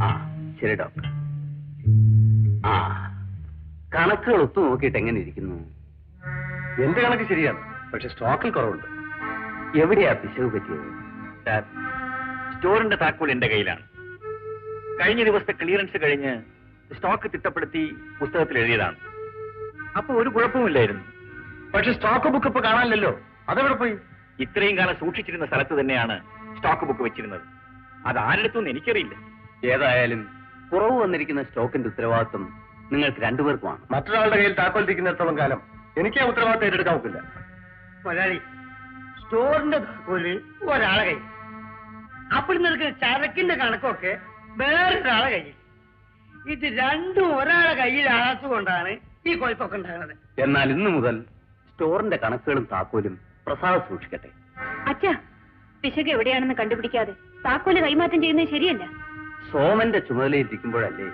ആ ശരി ഡോക്ടർ. ആ കണക്കുകൾ ഒത്തു നോക്കിയിട്ട് എങ്ങനെ ഇരിക്കുന്നു? എന്റെ കണക്ക് ശരിയാണ്, പക്ഷെ സ്റ്റോക്കിൽ കുറവുണ്ട്. എവിടെയാ പിശക് പറ്റിയത്? സാർ, സ്റ്റോറിന്റെ താക്കോൽ എന്റെ കയ്യിലാണ്. കഴിഞ്ഞ ദിവസത്തെ ക്ലിയറൻസ് കഴിഞ്ഞ് സ്റ്റോക്ക് തിട്ടപ്പെടുത്തി പുസ്തകത്തിൽ എഴുതിയതാണ്. അപ്പൊ ഒരു കുഴപ്പമില്ലായിരുന്നു. പക്ഷെ സ്റ്റോക്ക് ബുക്ക് ഇപ്പൊ കാണാനില്ലല്ലോ, അതെവിടെ പോയി? ഇത്രയും കാലം സൂക്ഷിച്ചിരുന്ന സ്ഥലത്ത് തന്നെയാണ് സ്റ്റോക്ക് ബുക്ക് വെച്ചിരുന്നത്. അത് ആരെടുത്തൊന്നും എനിക്കറിയില്ല. ഏതായാലും കുറവ് വന്നിരിക്കുന്ന സ്റ്റോക്കിന്റെ ഉത്തരവാദിത്വം നിങ്ങൾക്ക് രണ്ടുപേർക്കുമാണ്. മറ്റൊരാളുടെ കയ്യിൽ താക്കോൽ ഇരിക്കുന്നിടത്തോളം കാലം എനിക്ക് ആ ഉത്തരവാദിത്തം ഏറ്റെടുക്കാൻ ഒക്കില്ല. മുതലാളി, സ്റ്റോറിന്റെ താക്കോല് ഒരാളെ കയ്യിൽ, അപ്പോൾ നിൽക്കുന്ന ചരക്കിന്റെ കണക്കൊക്കെ വേറൊരാളെ കയ്യിൽ. ഇത് രണ്ടും ഒരാളെ കയ്യിലാകാത്തതുകൊണ്ടാണ് ഈ കുഴപ്പമൊക്കെ ഉണ്ടാകുന്നത്. എന്നാൽ ഇന്നു മുതൽ സ്റ്റോറിന്റെ കണക്കുകളും താക്കോലും പ്രസാദ് സൂക്ഷിക്കട്ടെ. അച്ഛാ, പിശക് എവിടെയാണെന്ന് കണ്ടുപിടിക്കാതെ താക്കോല് കൈമാറ്റം ചെയ്യുന്നത് ശരിയല്ല. സോമന്റെ ചുമതലയിരിക്കുമ്പോഴല്ലേ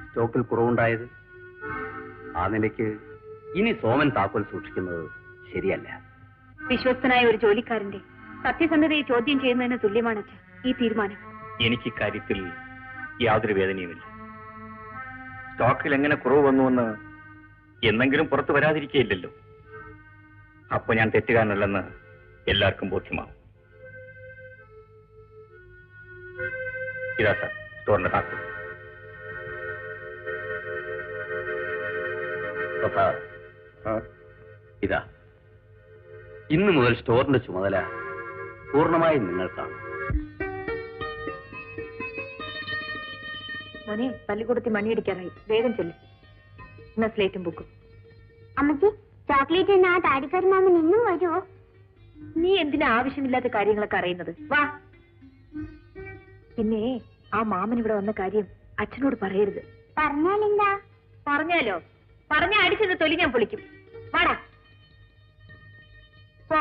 സ്റ്റോക്കിൽ കുറവുണ്ടായത്? ആ നിലയ്ക്ക് ഇനി സോമൻ താക്കോൽ സൂക്ഷിക്കുന്നത് ശരിയല്ല. വിശ്വസ്തനായ ഒരു ജോലിക്കാരന്റെ സത്യസന്ധതയെ ചോദ്യം ചെയ്യുന്നതിന് തുല്യമാണ് അച്ഛാ ഈ തീരുമാനം. എനിക്ക് കാര്യത്തിൽ യാതൊരു വേദനയുമില്ല. സ്റ്റോക്കിൽ എങ്ങനെ കുറവ് വന്നുവെന്ന് എന്നെങ്കിലും പുറത്തു വരാതിരിക്കുകയില്ലല്ലോ. അപ്പൊ ഞാൻ തെറ്റുകാരനല്ലെന്ന് എല്ലാവർക്കും ബോധ്യമാവും. ഇതാ സാർ സ്റ്റോറിന്റെ താക്കോൽ. പ്രസാദ്, ഇതാ ഇന്നു മുതൽ സ്റ്റോറിന്റെ ചുമതല പൂർണ്ണമായും നിങ്ങൾക്കാണ്. മോനെ, പള്ളിക്കൂടത്തിൽ മണിയടിക്കാറായി, വേഗം ചെല്ലു. എന്നാ സ്ലേറ്റും ബുക്കും. അമ്മച്ചി, ചോക്ലേറ്റ് ആ താടിക്കാരി മാമൻ ഇന്നും വരുമോ? നീ എന്തിനാ ആവശ്യമില്ലാത്ത കാര്യങ്ങളൊക്കെ അറിയുന്നത്? വാ. പിന്നെ ആ മാമൻ ഇവിടെ വന്ന കാര്യം അച്ഛനോട് പറയരുത്. പറഞ്ഞാലെന്താ? പറഞ്ഞാലോ? പറഞ്ഞ അടിച്ചത് തൊലി ഞാൻ പൊളിക്കും. വാടാ പോ.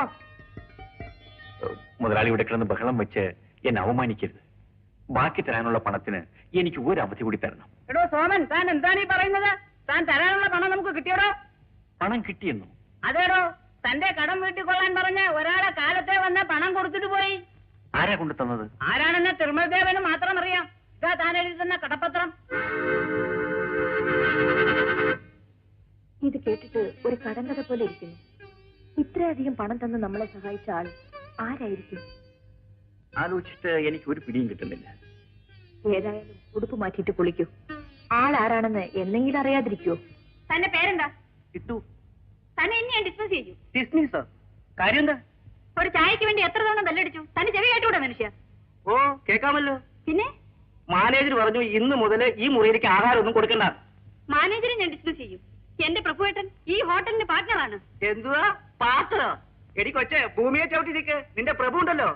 മുതലാളി ഇവിടെ കിടന്ന് ബഹളം വെച്ച് എന്നെ അവമാനിക്കരുത്. ബാക്കി തരാനുള്ള പണത്തിന് എനിക്ക് ഒരു അവധി കൂടി തരണം. എടോ സോമൻ, താൻ എന്താണ് ഈ പറയുന്നത്? താൻ തരാനുള്ള പണം നമുക്ക് കിട്ടിയോടോ? പണം കിട്ടിയെന്നു? അതേടോ, തന്റെ കടം വീട്ടിക്കൊള്ളാൻ പറഞ്ഞ ഒരാളെ കാലത്തെ വന്ന പണം കൊടുത്തിട്ട് പോയി. ആരാ കൊണ്ടു തന്നത്? ആരാണെന്ന് തിരുമൽദേവന് മാത്രം അറിയാം. ഇതാ താൻ എഴുതി തന്ന കടപ്പത്രം. ഇത് കേട്ടിട്ട് ഒരു കടങ്കഥ പോലെ ഇരിക്കുന്നു. ഇത്രയധികം പണം തന്ന് നമ്മളെ സഹായിച്ച ആൾ ആരായിരിക്കും? ആലോചിച്ചിട്ട് എനിക്ക് ഒരു പിടിയും കിട്ടുന്നില്ല. ഏതായാലും ഉടുപ്പ് മാറ്റിയിട്ട് കുളിക്കൂ. ആളാരാണെന്ന് എന്നെങ്കിലും അറിയാതിരിക്കുവോ? തന്റെ പേരെന്താ? കിട്ടു. തന്നെ എന്നെയാണ് ഡിസ്മിസ് ചെയ്യൂ. ഡിസ്മിസോ? കാര്യം എന്താ? ഒരു ചായക്ക് വേണ്ടി എത്ര തവണ ബെല്ലടിച്ചു? തന്നെ ചെവി കേട്ടുകൂടെ മനുഷ്യ? ഓ, കേൾക്കാമല്ലോ. പിന്നെ മാനേജർ പറഞ്ഞു ഇന്ന് മുതൽ ഈ മുറിയിലേക്ക് ആഹാരം ഒന്നും കൊടുക്കണ്ട. മാനേജറെ ഞാൻ ഡിസ്മിസ് ചെയ്യും. എന്റെ പ്രഭുവേട്ടൻ ഈ ഹോട്ടലിന്റെ പാർട്ട്ണറാണ്. എന്തുവാ പാത്രോ? എടി കൊച്ചെ, ഭൂമിയെ ചവിട്ടിരിക്ക്. നിന്റെ പ്രഭു ഉണ്ടല്ലോ,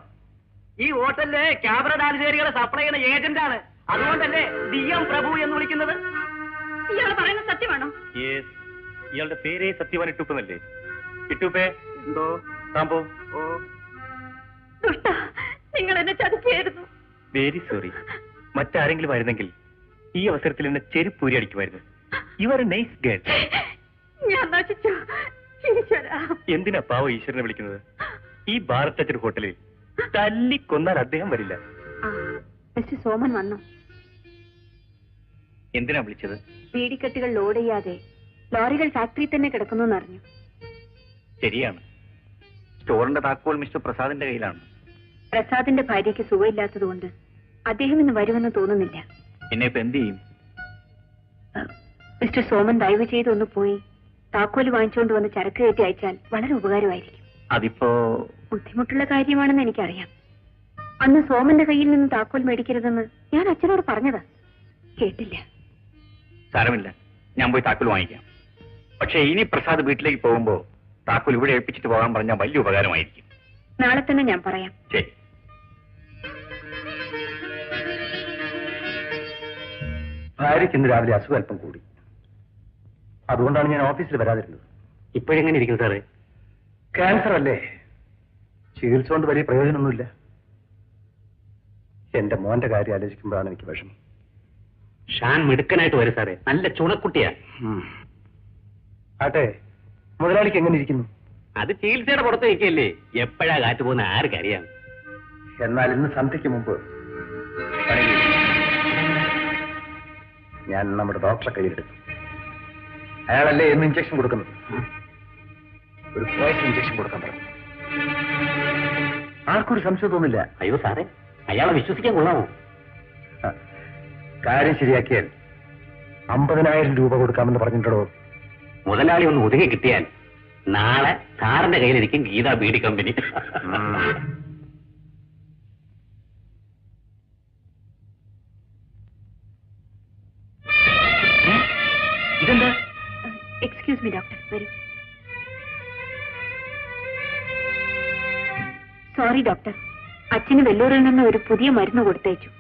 ഈ ഹോട്ടലിലെ ക്യാമറ ഡാൻസുകാരികളെ സപ്ലൈ ചെയ്യുന്ന ഏജന്റാണ്. അതുകൊണ്ടല്ലേ DM പ്രഭു എന്ന് വിളിക്കുന്നത്. ഇയാൾ പറയുന്നത് സത്യമാണോ? ഇയാളുടെ പേരേ സത്യവാൻ ഇട്ടുപ്പനല്ലേ? ഇട്ടുപ്പേ എന്തോ താമ്പോ. ഓ, ദുഷ്ട, നിങ്ങൾ എന്നെ ചതിക്കായിരുന്നു. Very sorry. മറ്റാരെങ്കിലും ആയിരുന്നെങ്കിൽ ഈ അവസരത്തിൽ എന്നെ ചെരുപ്പൂരി അടിക്കുമായിരുന്നു. You are a nice girl. ഞാൻ നശിച്ചു. ഈശ്വരാ, എന്തിനാ പാവ ഈശ്വരനെ വിളിക്കുന്നത്? ഈ ഭാരത് ഹോട്ടലിൽ തല്ലിക്കൊന്നാൽ അദ്ദേഹം വരില്ല. മിസ്റ്റർ സോമൻ വന്നു. എന്തിനാ വിളിച്ചത്? ബീഡിക്കെട്ടുകൾ ലോഡ് ചെയ്യാതെ ലോറികൾ ഫാക്ടറിയിൽ തന്നെ കിടക്കുന്നു എന്നറിഞ്ഞു. ശരിയാണ്. സ്റ്റോറിന്റെ താക്കോൽ മിസ്റ്റർ പ്രസാദിന്റെ കയ്യിലാണ്. പ്രസാദിന്റെ ഭാര്യയ്ക്ക് സുഖമില്ലാത്തതുകൊണ്ട് അദ്ദേഹം ഇന്ന് വരുമെന്ന് തോന്നുന്നില്ല. എന്നെ ഇപ്പൊ എന്ത് ചെയ്യും? മിസ്റ്റർ സോമൻ ദയവ് ചെയ്ത് ഒന്ന് പോയി താക്കോല് വാങ്ങിച്ചുകൊണ്ട് വന്ന് ചരക്ക് കയറ്റി അയച്ചാൽ വളരെ ഉപകാരമായിരിക്കും. അതിപ്പോ ബുദ്ധിമുട്ടുള്ള കാര്യമാണെന്ന് എനിക്കറിയാം. അന്ന് സോമന്റെ കയ്യിൽ നിന്ന് താക്കോൽ മേടിക്കരുതെന്ന് ഞാൻ അച്ഛനോട് പറഞ്ഞതാ, കേട്ടില്ല. സാരമില്ല, ഞാൻ പോയി താക്കോൽ വാങ്ങിക്കാം. പക്ഷെ ഇനി പ്രസാദ് വീട്ടിലേക്ക് പോകുമ്പോ താക്കോൽ ഇവിടെ ഏൽപ്പിച്ചിട്ട് പോകാൻ പറഞ്ഞാൽ വലിയ ഉപകാരമായിരിക്കും. നാളെ തന്നെ ഞാൻ പറയാം. ശരി. ഭാര്യയ്ക്ക് ഇന്ന് രാവിലെ അസുഖം അല്പം കൂടി. അതുകൊണ്ടാണ് ഞാൻ ഓഫീസിൽ വരാതിരുന്നത്. ഇപ്പോഴെങ്ങനെ ഇരിക്കും സാറേ? ക്യാൻസർ അല്ലേ, ചികിത്സ കൊണ്ട് വലിയ പ്രയോജനമൊന്നുമില്ല. എന്റെ മോന്റെ കാര്യം ആലോചിക്കുമ്പോഴാണ് എനിക്ക് വിഷമം. ഷാൻ മിടുക്കനായിട്ട് വരും സാറേ, നല്ല ചുണക്കുട്ടിയാ. ആട്ടെ, മുതലാളിക്ക് എങ്ങനെ ഇരിക്കുന്നു? അത് ചികിത്സയുടെ പുറത്ത് നിൽക്കല്ലേ, എപ്പോഴാ കാറ്റ് പോകുന്ന ആർക്കറിയാം. എന്നാൽ ഇന്ന് സന്ധ്യയ്ക്ക് മുമ്പ് ഞാൻ നമ്മുടെ ഡോക്ടറെ കയ്യിലെടുത്തു. അയാളല്ലേ എന്ന് ഇഞ്ചക്ഷൻ കൊടുക്കുന്നത്. ഒരു പോയിസൺ ഇഞ്ചക്ഷൻ കൊടുക്കാൻ പറഞ്ഞു. ആർക്കൊരു സംശയം തോന്നില്ല. അയ്യോ സാറേ, അയാളെ വിശ്വസിക്കാൻ കൊള്ളാമോ? കാര്യം ശരിയാക്കിയാൽ 50,000 രൂപ കൊടുക്കാമെന്ന് പറഞ്ഞിട്ടുണ്ടോ? മുതലാളി ഒന്ന് ഒതുങ്ങി കിട്ടിയാൽ നാളെ സാറിന്റെ കയ്യിലിരിക്കും ഗീത ബീഡി കമ്പനി. ഇതെന്താ? എക്സ്ക്യൂസ് മീ ഡോക്ടർ, വരൂ. സോറി ഡോക്ടർ, അച്ഛന് വെല്ലൂരിൽ നിന്ന് ഒരു പുതിയ മരുന്ന് കൊടുത്തയച്ചു.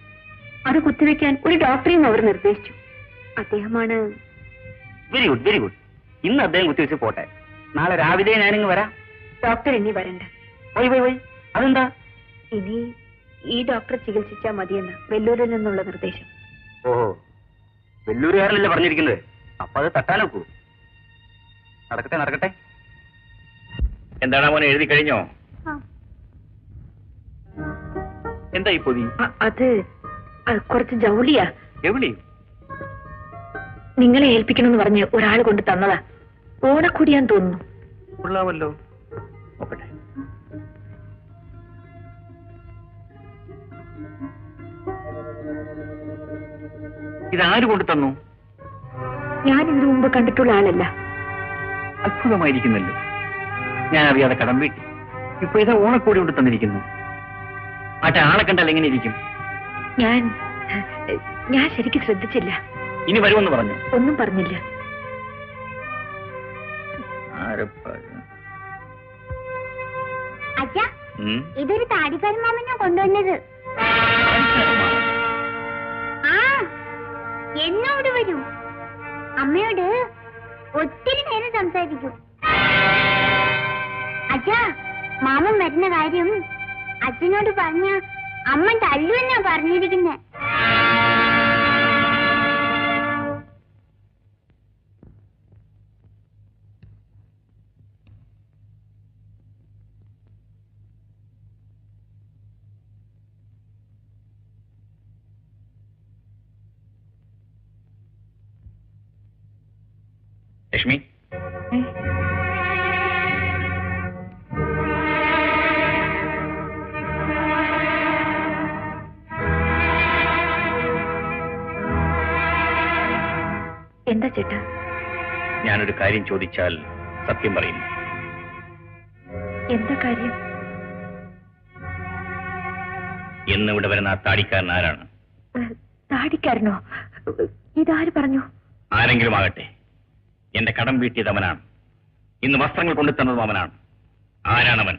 അത് കുത്തിവെക്കാൻ ഒരു ഡോക്ടറെയും അവർ നിർദ്ദേശിച്ചു. അദ്ദേഹമാണ്. Very good, very good. ഇന്ന് അദ്ദേഹം കുത്തിവെച്ച് പോട്ടെ. നാളെ രാവിലെ ഞാനിങ്ങ് വരാം. ഡോക്ടർ ഇനി വരണ്ട. വൈ അതെന്താ? ഇനി ഈ ഡോക്ടറെ ചികിത്സിച്ചാൽ മതിയെന്ന് വെല്ലൂരിൽ നിന്നുള്ള നിർദ്ദേശം. ഓഹോ, വെല്ലൂരുകാരനല്ലേ പറഞ്ഞിരിക്കുന്നത്? അപ്പൊ അത് തട്ടാനൊക്കൂ. നടക്കട്ടെ നടക്കട്ടെ. എന്താണ് മോനെ, എഴുതി കഴിഞ്ഞോ? എന്താ ഈ പൊതി? അത് കുറച്ച് ജൗളിയാ. എവിളി? നിങ്ങളെ ഏൽപ്പിക്കണമെന്ന് പറഞ്ഞ് ഒരാൾ കൊണ്ട് തന്നതാ. ഓണക്കൂടിയാന്ന് തോന്നുന്നു. കൊള്ളാമല്ലോ. നോക്കട്ടെ. ഇതാര് കൊണ്ട് തന്നു? ഞാൻ ഇതിനു മുമ്പ് കണ്ടിട്ടുള്ള ആളല്ല. അത്ഭുതമായിരിക്കുന്നല്ലോ. ഞാൻ അറിയാതെ കടം വീട്ടി. ഇപ്പൊ ഇത് ഓണക്കോടി കൊണ്ട് തന്നിരിക്കുന്നു. മറ്റേ ആളെ കണ്ടാൽ എങ്ങനെ ഇരിക്കും? ഞാൻ ശരിക്കും ശ്രദ്ധിച്ചില്ല. ഇനി വരുമെന്ന് പറഞ്ഞു? ഒന്നും പറഞ്ഞില്ല. അച്ഛാ, ഇതൊരു താടിക്കാരൻ മാമനാ കൊണ്ടുവന്നത്. ആ, എന്നോട് വരൂ. അമ്മയോട് ഒത്തിരി നേരം സംസാരിക്കും. അച്ഛാ, മാമൻ വരുന്ന കാര്യം അച്ഛനോട് പറഞ്ഞ അമ്മ തല്ലുവെന്നാ പറഞ്ഞിരിക്കുന്നെ. ലക്ഷ്മി, എന്താ ചേട്ടാ? ഞാനൊരു കാര്യം ചോദിച്ചാൽ സത്യം പറയുന്നു. എന്താ കാര്യം? എന്നിവിടെ വരുന്ന ആ താടിക്കാരൻ ആരാണ്? താടിക്കാരനോ? ഇതാര് പറഞ്ഞു? ആരെങ്കിലും ആകട്ടെ, എന്റെ കടം വീട്ടിയത് അവനാണ്. ഇന്ന് വസ്ത്രങ്ങൾ കൊണ്ടുതന്നതും അവനാണ്. ആരാണവൻ?